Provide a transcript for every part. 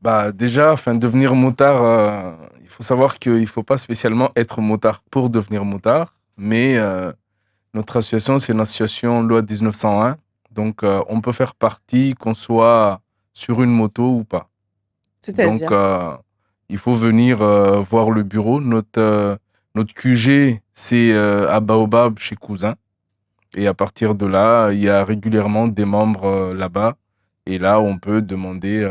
Bah, déjà, enfin, devenir motard, il faut savoir qu'il ne faut pas spécialement être motard pour devenir motard, mais notre association, c'est une association loi 1901, donc on peut faire partie qu'on soit sur une moto ou pas. Donc, C'est-à-dire, il faut venir voir le bureau. Notre QG, c'est à Baobab chez Cousin. Et à partir de là, il y a régulièrement des membres là-bas. Et là, on peut demander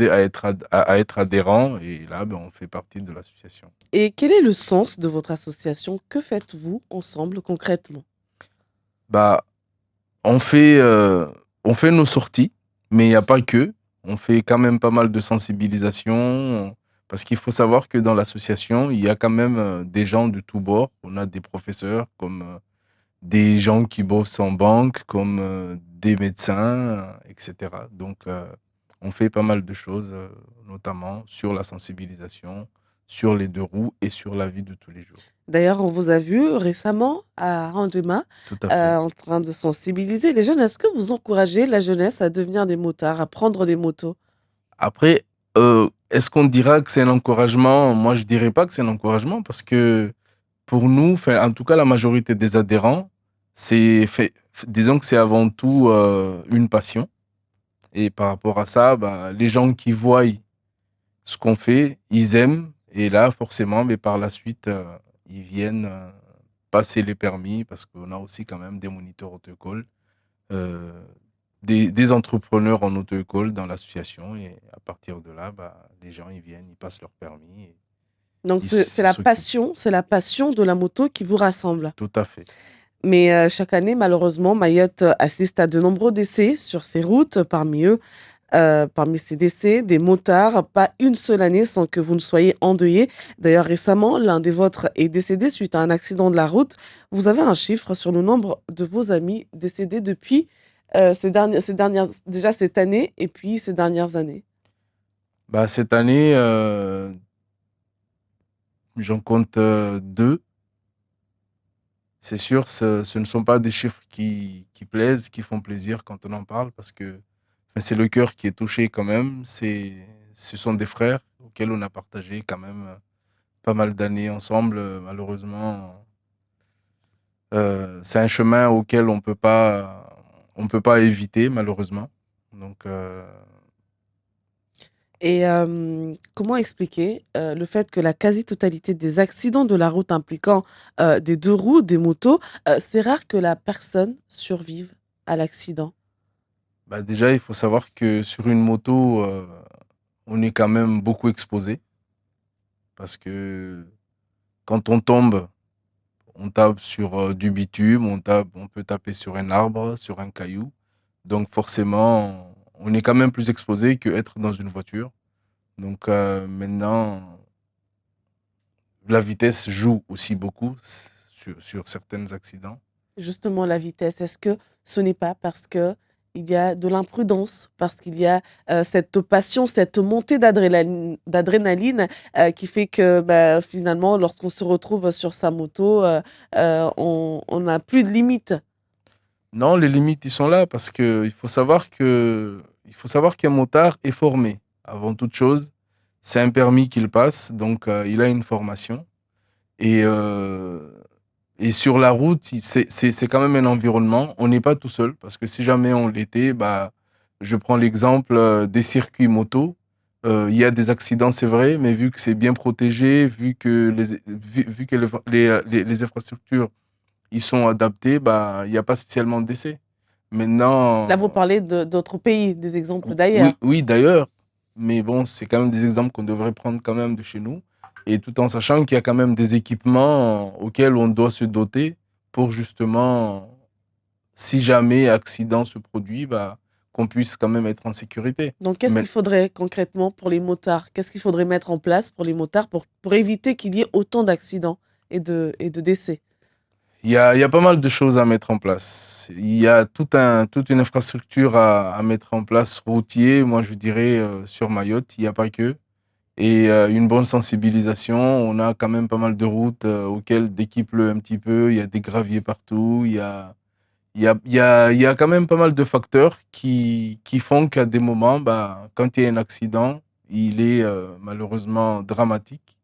à être adhérent. Et là, ben, on fait partie de l'association. et quel est le sens de votre association? Que faites-vous ensemble concrètement? Bah, on fait, euh, on fait nos sorties, mais il n'y a pas que. On fait quand même pas mal de sensibilisation. Parce qu'il faut savoir que dans l'association, il y a quand même des gens de tous bords. On a des professeurs comme des gens qui bossent en banque, comme des médecins, etc. Donc, on fait pas mal de choses, notamment sur la sensibilisation, sur les deux roues et sur la vie de tous les jours. D'ailleurs, on vous a vu récemment à Randema, Tout à fait. en train de sensibiliser les jeunes. Est-ce que vous encouragez la jeunesse à devenir des motards, à prendre des motos? Après, est-ce qu'on dira que c'est un encouragement? Moi, je dirais pas que c'est un encouragement parce que pour nous, enfin, en tout cas, la majorité des adhérents, disons que c'est avant tout une passion. Et par rapport à ça, bah, les gens qui voient ce qu'on fait, ils aiment. Et là, forcément, mais par la suite, ils viennent passer les permis parce qu'on a aussi quand même des moniteurs auto-école, euh, des entrepreneurs en auto-école dans l'association. Et à partir de là, bah, les gens, ils viennent, ils passent leur permis et Donc ils c'est s'occupent. c'est la passion de la moto qui vous rassemble. Tout à fait. Mais chaque année, malheureusement, Mayotte assiste à de nombreux décès sur ses routes. Parmi eux, parmi ces décès, des motards, pas une seule année sans que vous ne soyez endeuillés. D'ailleurs, récemment, l'un des vôtres est décédé suite à un accident de la route. Vous avez un chiffre sur le nombre de vos amis décédés depuis déjà cette année et puis ces dernières années? Bah, cette année, j'en compte deux. C'est sûr, ce ne sont pas des chiffres qui plaisent, qui font plaisir quand on en parle, parce que enfin, c'est le cœur qui est touché quand même. Ce sont des frères auxquels on a partagé quand même pas mal d'années ensemble. Malheureusement, c'est un chemin auquel on peut pas éviter, malheureusement. Donc, Et comment expliquer, le fait que la quasi-totalité des accidents de la route impliquant, des 2 roues, des motos, c'est rare que la personne survive à l'accident? bah, déjà, il faut savoir que sur une moto, on est quand même beaucoup exposé, parce que quand on tombe, on tape sur du bitume, on peut taper sur un arbre, sur un caillou. Donc forcément, on est quand même plus exposé que être dans une voiture. Donc maintenant, la vitesse joue aussi beaucoup sur certains accidents. Justement, la vitesse, est-ce que ce n'est pas parce que il y a de l'imprudence, parce qu'il y a, cette passion, cette montée d'adrénaline, qui fait que, bah, finalement, lorsqu'on se retrouve sur sa moto, on n'a plus de limite? Non, les limites, ils sont là parce que il faut savoir qu'un motard est formé. Avant toute chose, c'est un permis qu'il passe, donc il a une formation. Et, euh, et sur la route, c'est quand même un environnement. On n'est pas tout seul, parce que si jamais on l'était, bah, je prends l'exemple des circuits moto. Il y a des accidents, c'est vrai, mais vu que c'est bien protégé, vu que les infrastructures ils sont adaptés, bah, il n'y a pas spécialement de décès. Là, vous Maintenant, parlez de d'autres pays, des exemples oui, d'ailleurs. oui, d'ailleurs, mais bon, c'est quand même des exemples qu'on devrait prendre quand même de chez nous, et tout en sachant qu'il y a quand même des équipements auxquels on doit se doter pour justement, si jamais accident se produit, bah, qu'on puisse quand même être en sécurité. Donc, qu'est-ce Mais qu'il faudrait concrètement pour les motards? Qu'est-ce qu'il faudrait mettre en place pour les motards pour éviter qu'il y ait autant d'accidents et de décès? il y a pas mal de choses à mettre en place. Il y a toute une infrastructure à mettre en place routier, moi je dirais sur Mayotte, il n'y a pas que. Et une bonne sensibilisation. On a quand même pas mal de routes auxquelles, dès qu'il pleut un petit peu, il y a des graviers partout, Il y a quand même pas mal de facteurs qui font qu'à des moments, bah, quand il y a un accident, il est malheureusement dramatique.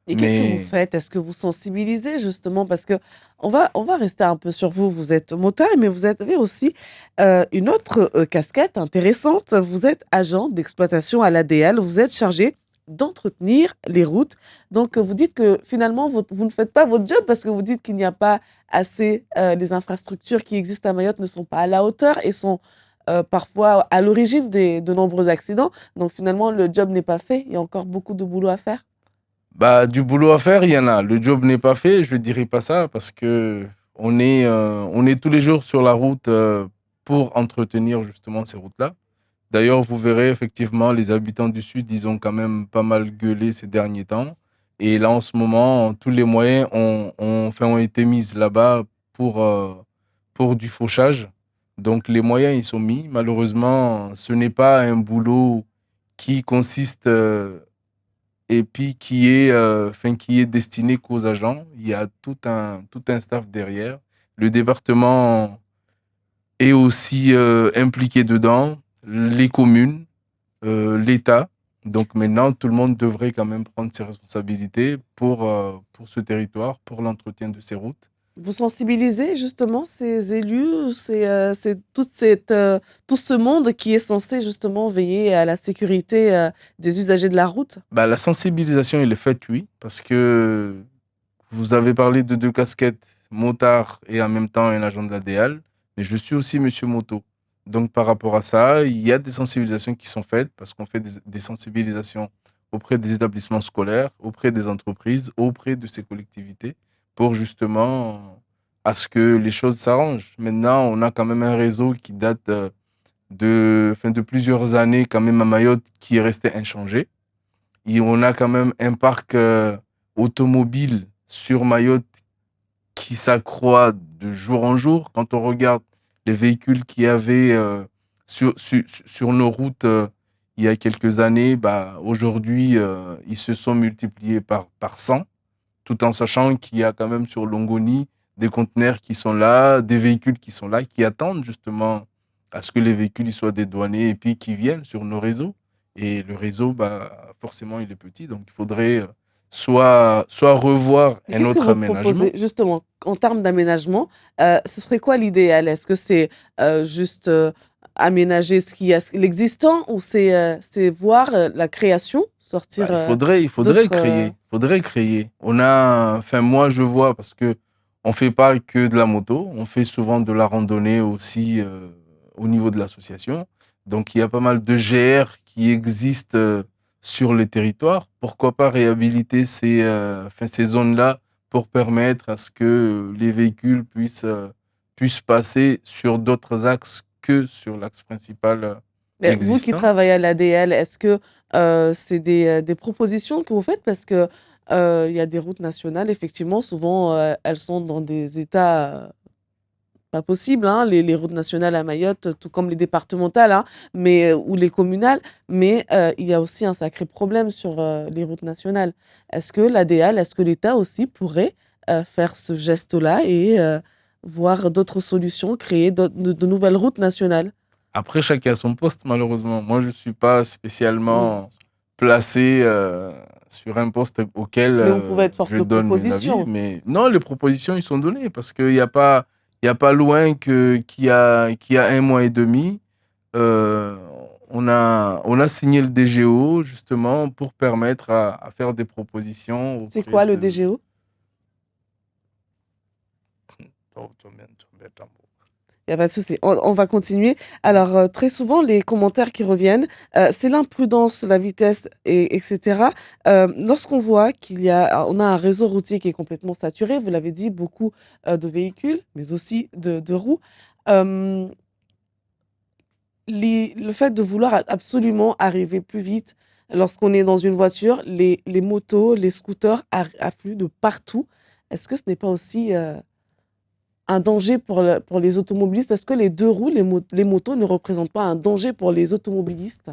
Et qu'est-ce que vous Mais faites? Est-ce que vous sensibilisez justement? Parce que on va rester un peu sur vous. Vous êtes motard, mais vous avez aussi une autre casquette intéressante. Vous êtes agent d'exploitation à l'ADL. Vous êtes chargé d'entretenir les routes. Donc, vous dites que finalement, vous ne faites pas votre job parce que vous dites qu'il n'y a pas assez, les infrastructures qui existent à Mayotte ne sont pas à la hauteur et sont parfois à l'origine de nombreux accidents. Donc, finalement, le job n'est pas fait. Il y a encore beaucoup de boulot à faire. bah, du boulot à faire, il y en a. Le job n'est pas fait, je ne dirais pas ça, parce que on est tous les jours sur la route pour entretenir justement ces routes-là. D'ailleurs, vous verrez effectivement, les habitants du Sud, ils ont quand même pas mal gueulé ces derniers temps. Et là, en ce moment, tous les moyens enfin, ont été mis là-bas pour du fauchage. Donc, les moyens, ils sont mis. Malheureusement, ce n'est pas un boulot qui consiste et puis enfin, qui est destiné qu'aux agents. Il y a tout un staff derrière. Le département est aussi impliqué dedans, les communes, l'État. Donc maintenant, tout le monde devrait quand même prendre ses responsabilités pour ce territoire, pour l'entretien de ces routes. Vous sensibilisez justement ces élus, c'est tout ce monde qui est censé justement veiller à la sécurité, des usagers de la route? Bah, la sensibilisation, elle est faite, oui, parce que vous avez parlé de deux casquettes, motard et en même temps un agent de la DEAL, mais je suis aussi monsieur moto. Donc par rapport à ça, il y a des sensibilisations qui sont faites parce qu'on fait des sensibilisations auprès des établissements scolaires, auprès des entreprises, auprès de ces collectivités pour justement à ce que les choses s'arrangent. Maintenant, on a quand même un réseau qui date enfin, de plusieurs années quand même à Mayotte qui est resté inchangé. Et on a quand même un parc automobile sur Mayotte qui s'accroît de jour en jour. Quand on regarde les véhicules qu'il y avait sur nos routes il y a quelques années, bah, aujourd'hui, ils se sont multipliés par 100, tout en sachant qu'il y a quand même sur Longoni des conteneurs qui sont là, des véhicules qui sont là, qui attendent justement à ce que les véhicules ils soient dédouanés et puis qui viennent sur nos réseaux. Et le réseau, bah, forcément, il est petit, donc il faudrait soit revoir Et un qu'est-ce que autre vous aménagement. proposez justement en termes d'aménagement? Ce serait quoi l'idéal? Est-ce que c'est, juste, aménager l'existant ou c'est voir, la création, Bah, sortir, il d'autres, faudrait créer. On a, enfin, moi, je vois parce que on fait pas que de la moto, on fait souvent de la randonnée aussi au niveau de l'association. Donc, il y a pas mal de GR qui existent sur le territoire. Pourquoi pas réhabiliter enfin, ces zones-là pour permettre à ce que les véhicules puissent passer sur d'autres axes que sur l'axe principal vous qui existant. travaillez à l'ADL, est-ce que, c'est des propositions que vous faites? Parce que, il y a des routes nationales, effectivement, souvent, elles sont dans des états, pas possible, hein, les routes nationales à Mayotte, tout comme les départementales, hein, mais ou les communales, mais il y a aussi un sacré problème sur, les routes nationales. Est-ce que l'État aussi pourrait, faire ce geste-là et voir d'autres solutions, créer de nouvelles routes nationales? Après, chacun a son poste, malheureusement. Moi, je ne suis pas Mmh, spécialement placé sur un poste auquel mais vous pouvez être force je de donne un avis. proposition. Mais non, les propositions, ils sont données parce il y a pas loin qu'il y a un mois et demi, euh, on a signé le DGO justement pour permettre à faire des propositions C'est auprès quoi le de... DGO? Il y a pas de souci, on va continuer. Alors, très souvent, les commentaires qui reviennent, c'est l'imprudence, la vitesse et etc. Lorsqu'on voit on a un réseau routier qui est complètement saturé, vous l'avez dit, beaucoup, de véhicules, mais aussi de roues. Hem, le fait de vouloir absolument arriver plus vite lorsqu'on est dans une voiture, les motos, les scooters affluent de partout. Est-ce que ce n'est pas aussi, un danger pour les automobilistes? Est-ce que les 2 roues, les motos ne représentent pas un danger pour les automobilistes?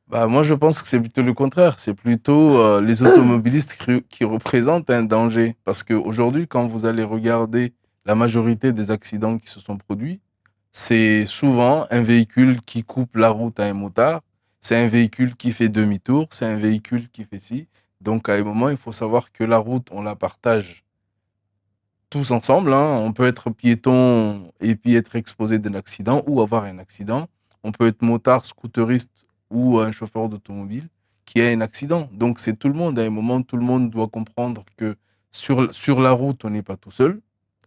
Bah, moi, je pense que c'est plutôt le contraire. C'est plutôt les automobilistes qui représentent un danger. Parce qu'aujourd'hui, quand vous allez regarder la majorité des accidents qui se sont produits, c'est souvent un véhicule qui coupe la route à un motard, c'est un véhicule qui fait demi-tour, c'est un véhicule qui fait ci. Donc, à un moment, il faut savoir que la route, on la partage tous ensemble, hein. On peut être piéton et puis être exposé d'un accident ou avoir un accident. On peut être motard, scooteriste ou un chauffeur d'automobile qui a un accident. Donc, c'est tout le monde. À un moment, tout le monde doit comprendre que sur la route, on n'est pas tout seul.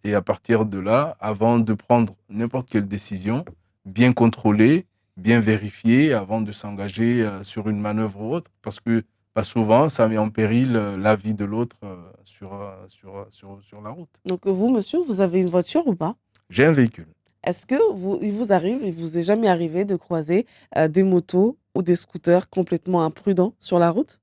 Et à partir de là, avant de prendre n'importe quelle décision, bien contrôler, bien vérifier avant de s'engager sur une manœuvre ou autre. Parce que pas souvent, ça met en péril la vie de l'autre sur la route. Donc vous, monsieur, vous avez une voiture ou pas? J'ai un véhicule. Est-ce que il vous arrive, il vous est jamais arrivé de croiser des motos ou des scooters complètement imprudents sur la route?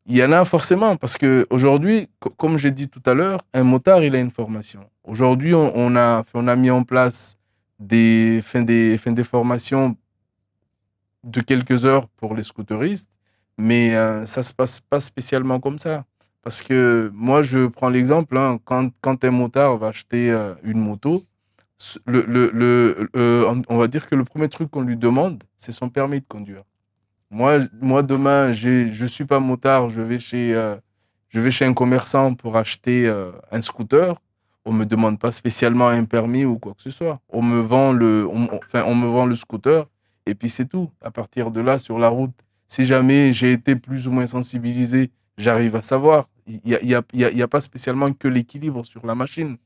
Il y en a forcément, parce qu'aujourd'hui, comme j'ai dit tout à l'heure, un motard, il a une formation. Aujourd'hui, on a mis en place des formations de quelques heures pour les scooteristes, mais ça se passe pas spécialement comme ça. Parce que moi, je prends l'exemple, hein, quand un motard va acheter une moto, on va dire que le premier truc qu'on lui demande, c'est son permis de conduire. Moi demain, je suis pas motard, je vais chez un commerçant pour acheter un scooter. On me demande pas spécialement un permis ou quoi que ce soit. On me vend le scooter et puis c'est tout. À partir de là, sur la route, si jamais j'ai été plus ou moins sensibilisé, j'arrive à savoir. Il y a pas spécialement que l'équilibre sur la machine,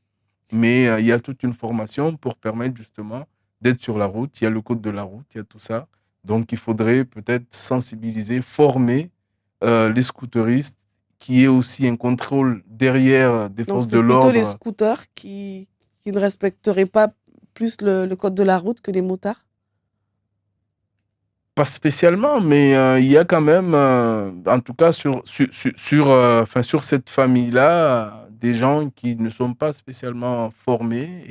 mais il y a toute une formation pour permettre justement d'être sur la route. Il y a le code de la route, il y a tout ça. Donc, il faudrait peut-être sensibiliser, former les scooteristes, qu'il y ait aussi un contrôle derrière des Donc forces de c'est plutôt les l'ordre. scooters qui ne respecteraient pas plus le code de la route que les motards? Pas spécialement, mais il y a quand même, en tout cas enfin, sur cette famille-là, des gens qui ne sont pas spécialement formés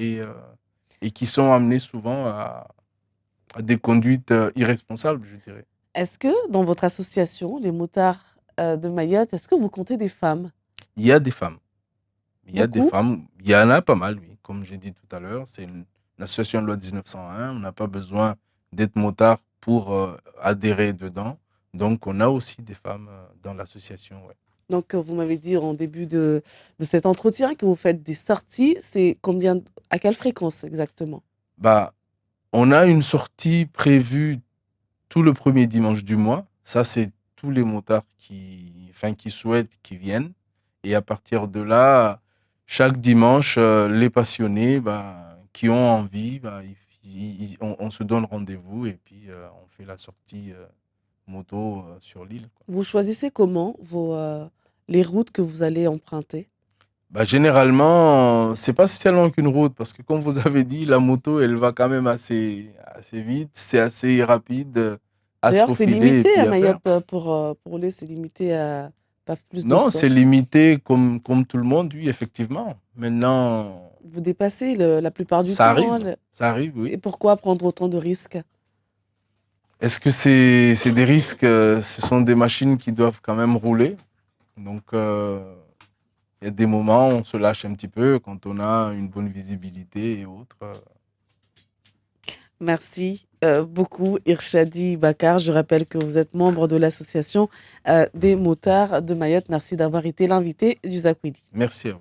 et qui sont amenés souvent à des conduites irresponsables, je dirais. Est-ce que dans votre association, les motards de Mayotte, est-ce que vous comptez des femmes? Il y a des femmes. Il y a des Beaucoup? femmes, il y en a pas mal, oui. Comme j'ai dit tout à l'heure, c'est une association de loi 1901. On n'a pas besoin d'être motard pour adhérer dedans. Donc, on a aussi des femmes dans l'association, ouais. Donc, vous m'avez dit en début de cet entretien que vous faites des sorties. C'est combien, à quelle fréquence exactement? Bah, on a une sortie prévue tout le premier dimanche du mois. Ça, c'est tous les motards qui souhaitent, qui viennent. Et à partir de là, chaque dimanche, les passionnés qui ont envie, on se donne rendez-vous et puis on fait la sortie moto sur l'île, quoi. Vous choisissez comment les routes que vous allez emprunter? Généralement, c'est pas spécialement qu'une route parce que comme vous avez dit, la moto, elle va quand même assez vite, c'est assez rapide à se D'ailleurs, c'est faufiler et limité à puis à faire. Mayotte pour rouler, c'est limité à pas plus de Non, 100. c'est limité comme tout le monde, oui, effectivement. Maintenant, Vous dépassez la plupart du temps, hein, ça arrive, oui. et pourquoi prendre autant de risques? Est-ce que c'est des risques? Ce sont des machines qui doivent quand même rouler. Donc, il y a des moments où on se lâche un petit peu quand on a une bonne visibilité et autres. Merci beaucoup, Irshadi Bakar. Je rappelle que vous êtes membre de l'association des motards de Mayotte. Merci d'avoir été l'invité du Zakwidi. Merci à vous.